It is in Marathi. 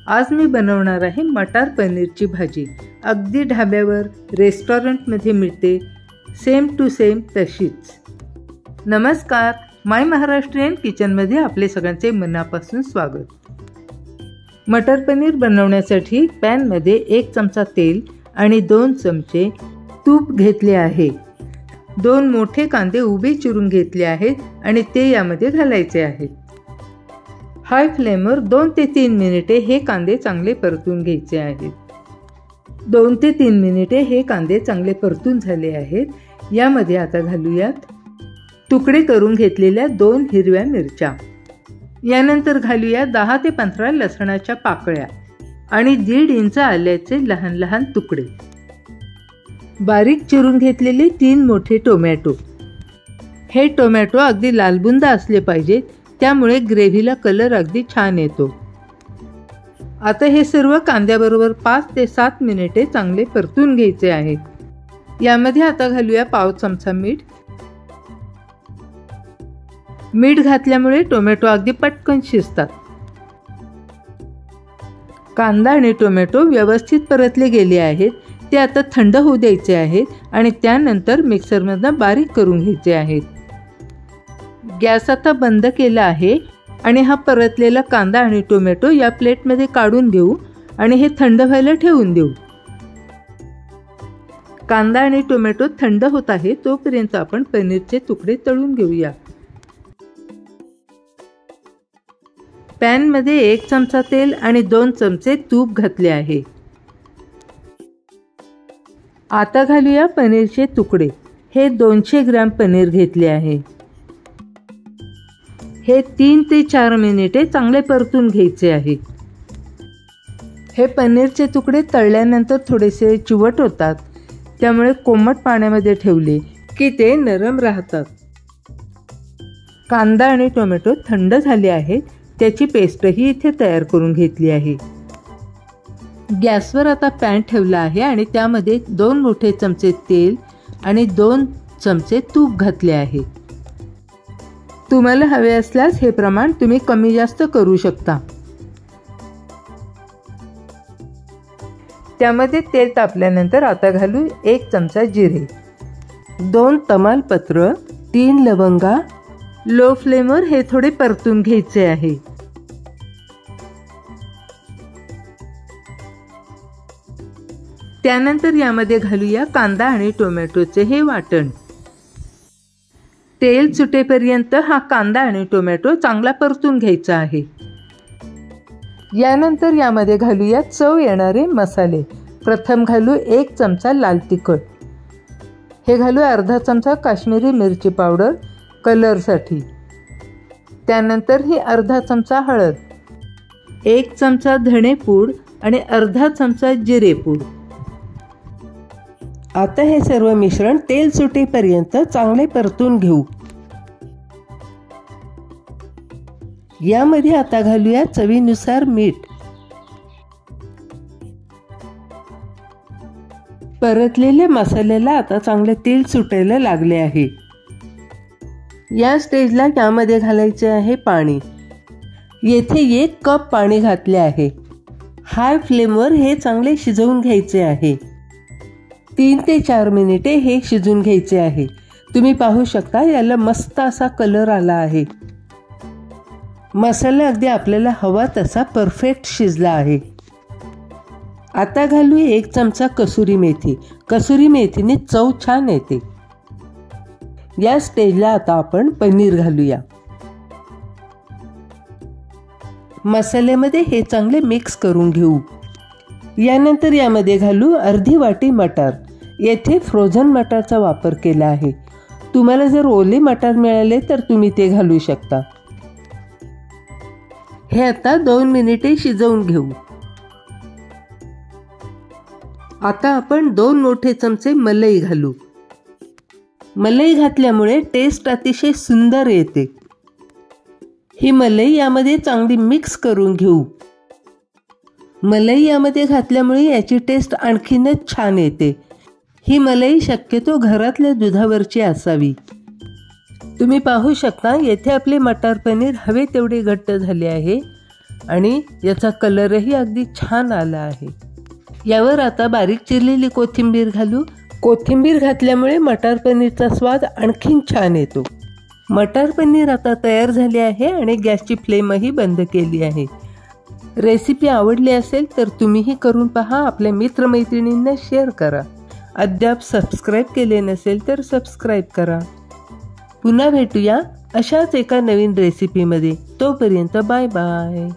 आज मी बनवणार आहे मटार पनीरची भाजी। अगदी ढाब्यावर रेस्टॉरंटमध्ये मिळते, सेम टू सेम तशीच। नमस्कार, माय महाराष्ट्रीयन किचनमध्ये आपले सगळ्यांचे मनापासून स्वागत। मटर पनीर बनवण्यासाठी पॅनमध्ये 1 चमचा तेल आणि 2 चमचे तूप घेतले आहे। 2 मोठे कांदे उभे चिरून घेतले आहेत आणि ते यामध्ये घालायचे आहेत। हाय फ्लेमवर 2 ते 3 मिनिटे हे कांदे चांगले परतून घ्यायचे आहेत। 2 ते 3 मिनिटे हे कांदे चांगले परतून झाले आहेत। यामध्ये आता घालूयात तुकडे करून घेतलेल्या 2 हिरव्या मिरच्या। यानंतर घालूया 10 ते 15 लसणाच्या पाकळ्या आणि 1.5 इंच आल्याचे लहान लहान तुकडे। बारीक चिरून घेतलेले 3 मोठे टोमॅटो। हे टोमॅटो अगदी लालबुंद असले पाहिजेत, त्यामुळे ग्रेव्हीला कलर अगदी छान येतो। आता हे सर्व कांद्याबरोबर 5 ते 7 मिनिटे चांगले परतून घ्यायचे आहे। यामध्ये आता घालूया पाव चमचा मीठ। मीठ घातल्यामुळे टोमॅटो अगदी पटकन शिजतात। कांदा आणि टोमॅटो व्यवस्थित परतले गेले आहेत। ते आता थंड होऊ द्यायचे आहेत आणि त्यानंतर मिक्सरमधून बारीक करून घ्यायचे आहेत। गॅस आता बंद केला आहे आणि हा परतलेला कांदा आणि टोमॅटो या प्लेटमध्ये काढून घेऊ आणि हे थंड व्हायला ठेवून देऊ। कांदा आणि टोमॅटो थंड होत आहे तोपर्यंत आपण पनीरचे तुकडे तळून घेऊया। पॅनमध्ये 1 चमचा तेल आणि 2 चमचे तूप घातले आहे। आता घालूया पनीरचे तुकडे। हे 200 ग्रॅम पनीर घेतले आहे। हे 3 ते 4 मिनिटे चांगले परतून घ्यायचे आहे। हे पनीरचे तुकडे तळल्यानंतर थोडेसे चिवट होतात, त्यामुळे कोमट पाण्यामध्ये ठेवले की ते नरम राहतात। कांदा आणि टोमॅटो थंड झाले आहेत, त्याची पेस्टही इथे तयार करून घेतली आहे। गॅसवर आता पॅन ठेवला आहे आणि त्यामध्ये 2 मोठे चमचे तेल आणि 2 चमचे तूप घातले आहे। तुम्हाला हवे असल्यास हे प्रमाण तुम्ही कमी जास्त करू शकता। त्यामध्ये तेल तापल्यानंतर आता घालू 1 चमचा जिरे, 2 तमालपत्र, 3 लवंगा। लो फ्लेमवर हे थोडे परतून घ्यायचे आहे। त्यानंतर यामध्ये घालूया कांदा आणि टोमॅटोचे हे वाटण। तेल सुटेपर्यंत हा कांदा आणि टोमॅटो चांगला परतून घ्यायचा आहे। यानंतर यामध्ये घालूया चव येणारे मसाले। प्रथम घालू 1 चमचा लाल तिखट, हे घालू अर्धा चमचा काश्मीरी मिरची पावडर कलरसाठी। त्यानंतर ही अर्धा चमचा हळद, 1 चमचा धणे पूड आणि अर्धा चमचा जिरे पूड। आता हे सर्व मिश्रण तेल सुटेपर्यंत चांगले परतून घेऊ। यामध्ये आता घालूया चवीनुसार मीठ। परतलेल्या मसाल्याला आता चांगले तेल सुटायला लागले आहे। या स्टेजला यामध्ये घालायचे आहे पाणी। येथे 1 कप पाणी घातले आहे। हाय फ्लेमवर हे चांगले शिजवून घ्यायचे आहे। 3 ते 4 मिनिटे हे शिजून घ्यायचे आहे। तुम्ही पाहू शकता याला मस्त असा कलर आला आहे। मसाला अगदी आपल्याला हवा तसा परफेक्ट शिजला आहे। आता घालू 1 चमचा कसुरी मेथी। कसुरी मेथीने चव छान येते। या स्टेजला आता आपण पनीर घालूया। मसाल्यामध्ये हे चांगले मिक्स करून घेऊ। यानंतर यामध्ये घालू अर्धी वाटी मटार। येथे फ्रोझन मटारचा वापर केला आहे। तुम्हाला जर ओले मटार मिळाले तर तुम्ही ते घालू शकता। हे आता 2 मिनिटे शिजवून घेऊ। आता आपण 2 मोठे चमचे मलाई घालू। मलाई घातल्यामुळे टेस्ट अतिशय सुंदर येते। ही मलाई यामध्ये चांगली मिक्स करून घेऊ। मलाई यामध्ये घातल्यामुळे याची टेस्ट आणखीनच छान येते। ही मलाई शक्यतो घरातल्या दुधावरची असावी। तुम्ही पाहू शकता येथे आपले मटार पनीर हवे तेवढे घट्ट झाले आहे आणि याचा कलरही अगदी छान आला आहे. यावर आता बारीक चिरलेली कोथिंबीर घालू. कोथिंबीर घातल्यामुळे मटार पनीरचा स्वाद आणखीन छान येतो. मटार पनीर आता तयार झाले आहे आणि गॅसची फ्लेमही बंद केली आहे. रेसिपी आवडली असेल तर तुम्हीही करून पहा. आपल्या मित्रमैत्रिणींना शेअर करा. अद्याप सबस्क्राईब केले नसेल तर सबस्क्राईब करा. पुन्हा भेटूया अशाच एका नवीन रेसिपीमध्ये. तोपर्यंत बाय बाय.